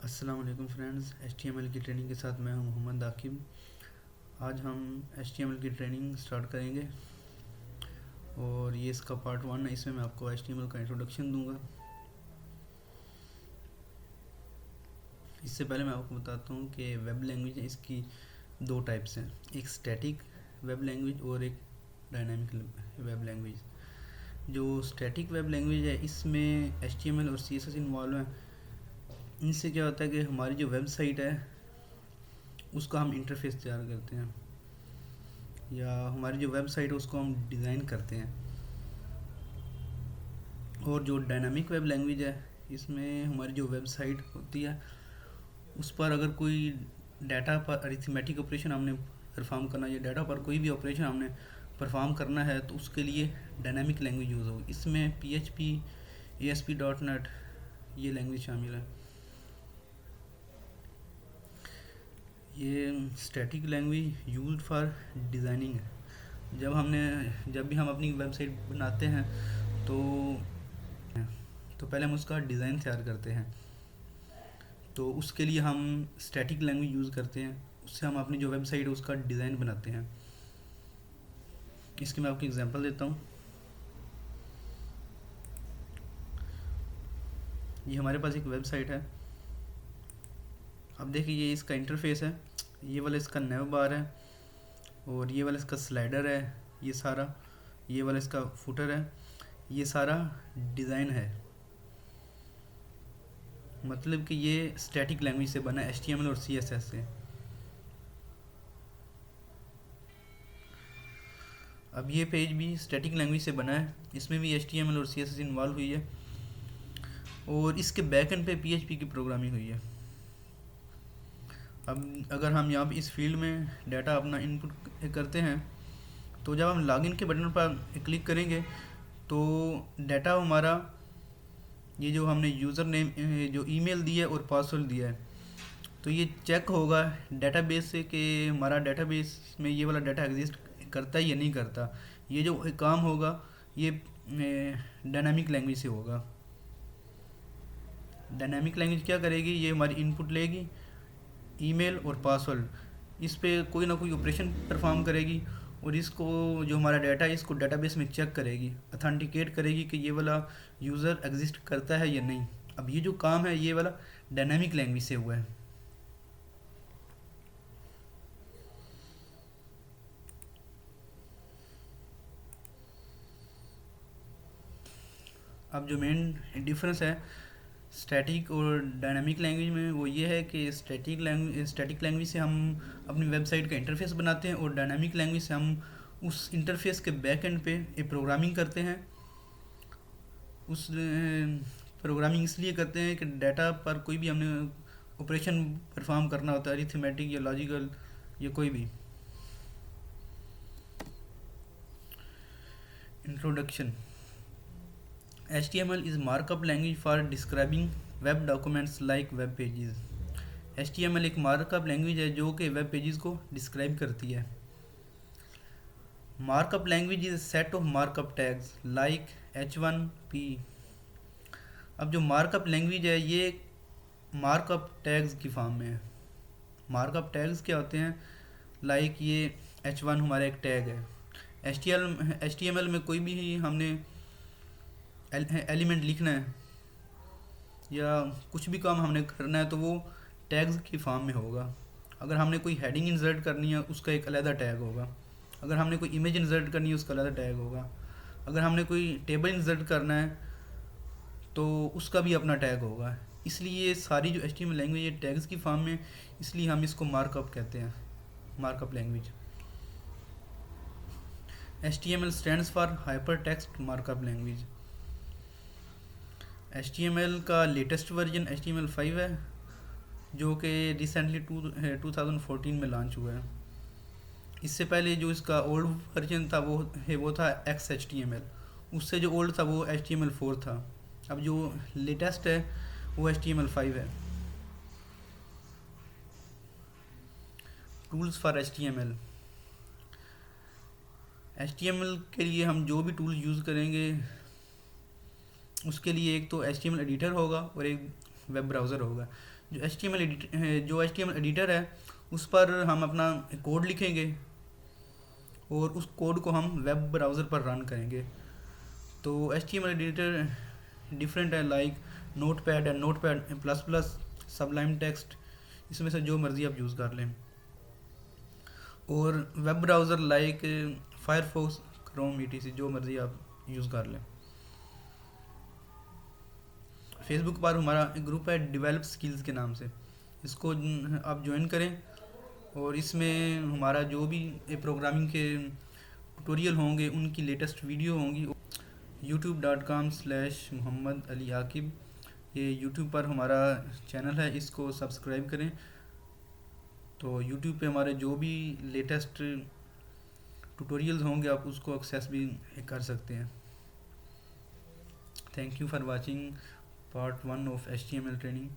अस्सलाम वालेकुम friends. HTML की ट्रेनिंग के साथ मैं हूं मोहम्मद आकिब। आज हम HTML की ट्रेनिंग स्टार्ट करेंगे और ये इसका पार्ट 1 है। इसमें मैं आपको HTML का इंट्रोडक्शन दूंगा। इससे पहले मैं आपको बताता हूं कि वेब लैंग्वेज इसकी दो टाइप्स हैं, एक स्टैटिक वेब लैंग्वेज और एक डायनामिक वेब लैंग्वेज। जो स्टैटिक वेब लैंग्वेज है इसमें HTML और CSS इन्वॉल्व हैं। इनसे क्या होता है कि हमारी जो वेबसाइट है उसका हम इंटरफेस तैयार करते हैं, या हमारी जो वेबसाइट है उसको हम डिज़ाइन करते हैं। और जो डायनामिक वेब लैंग्वेज है इसमें हमारी जो वेबसाइट होती है उस पर अगर कोई डाटा पर अरिथमेटिक ऑपरेशन हमने परफॉर्म करना है या डाटा पर कोई भी ऑपरेशन हमने परफॉर्म करना है तो उसके लिए डायनामिक लैंग्वेज यूज़ होगी। इसमें PHP, ASP.NET ये लैंग्वेज शामिल है। ये static language used for designing है। जब भी हम अपनी वेबसाइट बनाते हैं तो पहले हम उसका डिज़ाइन तैयार करते हैं, तो उसके लिए हम स्टैटिक लैंग्वेज यूज़ करते हैं। उससे हम अपनी जो वेबसाइट है उसका डिज़ाइन बनाते हैं। इसकी मैं आपको एग्जांपल देता हूँ। ये हमारे पास एक वेबसाइट है। अब देखिए ये इसका इंटरफेस है, ये वाला इसका नेव बार है और ये वाला इसका स्लाइडर है। ये वाला इसका फुटर है। ये सारा डिज़ाइन है, मतलब कि ये स्टैटिक लैंग्वेज से बना है, HTML और CSS से। अब ये पेज भी स्टैटिक लैंग्वेज से बना है, इसमें भी HTML और CSS इन्वॉल्व हुई है और इसके बैक एंड पे PHP की प्रोग्रामिंग हुई है। अब अगर हम यहाँ पे इस फील्ड में डाटा अपना इनपुट करते हैं तो जब हम लॉगिन के बटन पर क्लिक करेंगे तो डाटा हमारा, ये जो हमने यूज़र नेम जो ईमेल दिया है और पासवर्ड दिया है, तो ये चेक होगा डेटाबेस से कि हमारा डेटाबेस में ये वाला डाटा एग्जिस्ट करता है या नहीं करता। ये जो काम होगा ये डायनामिक लैंग्वेज से होगा। डायनामिक लैंग्वेज क्या करेगी, ये हमारी इनपुट लेगी ईमेल और पासवर्ड, इस पे कोई ना कोई ऑपरेशन परफॉर्म करेगी और इसको जो हमारा डाटा है इसको डेटाबेस में चेक करेगी, अथेंटिकेट करेगी कि ये वाला यूज़र एग्जिस्ट करता है या नहीं। अब ये जो काम है ये वाला डायनामिक लैंग्वेज से हुआ है। अब जो मेन डिफरेंस है स्टैटिक और डायनामिक लैंग्वेज में वो ये है कि स्टैटिक लैंग्वेज से हम अपनी वेबसाइट का इंटरफेस बनाते हैं और डायनामिक लैंग्वेज से हम उस इंटरफेस के बैक एंड पे एक प्रोग्रामिंग करते हैं। उस प्रोग्रामिंग इसलिए करते हैं कि डाटा पर कोई भी हमने ऑपरेशन परफॉर्म करना होता है, अरिथमेटिक या लॉजिकल या कोई भी। Introduction. HTML is markup language for describing web documents like web pages. HTML एक मार्कअप लैंग्वेज है जो कि वेब पेजेस को डिस्क्राइब करती है। Markup language is set of markup tags like H1P। अब जो मार्कअप लैंग्वेज है ये मार्कअप टैग्स की फॉर्म में है। मार्कअप टैग्स क्या होते हैं, लाइक ये H1 हमारा एक टैग है। HTML में कोई भी हमने एलिमेंट लिखना है या कुछ भी काम हमने करना है तो वो टैग्स की फॉर्म में होगा। अगर हमने कोई हेडिंग इंसर्ट करनी है उसका एक अलग टैग होगा। अगर हमने कोई इमेज इंसर्ट करनी है उसका अलग टैग होगा। अगर हमने कोई टेबल इंसर्ट करना है तो उसका भी अपना टैग होगा। इसलिए सारी जो HTML लैंग्वेज है टैग्स की फॉर्म में, इसलिए हम इसको मार्कअप कहते हैं, markup language. HTML stands for hyper text markup language. HTML का लेटेस्ट वर्जन HTML5 है जो कि रिसेंटली 2014 में लॉन्च हुआ है। इससे पहले जो इसका ओल्ड वर्जन था वो था XHTML। उससे जो ओल्ड था वो HTML4 था। अब जो लेटेस्ट है वो HTML5 है। Tools for HTML। HTML के लिए हम जो भी टूल यूज़ करेंगे उसके लिए एक तो HTML एडिटर होगा और एक वेब ब्राउज़र होगा। जो H T M L editor है उस पर हम अपना कोड लिखेंगे और उस कोड को हम वेब ब्राउज़र पर रन करेंगे। तो H T M L editor different है, लाइक नोट पैड है, notepad plus plus, Sublime Text, इसमें से जो मर्ज़ी आप यूज़ कर लें। और web browser like Firefox, Chrome, ETC, जो मर्ज़ी आप यूज़ कर लें। फेसबुक पर हमारा एक ग्रुप है डेवलप स्किल्स के नाम से, इसको आप ज्वाइन करें और इसमें हमारा जो भी प्रोग्रामिंग के ट्यूटोरियल होंगे उनकी लेटेस्ट वीडियो होंगी। youtube.com/मोहम्मद अली आकिब, ये यूट्यूब पर हमारा चैनल है, इसको सब्सक्राइब करें। तो यूट्यूब पे हमारे जो भी लेटेस्ट ट्यूटोरियल्स होंगे आप उसको एक्सेस भी कर सकते हैं। Thank you for watching part 1 of HTML training.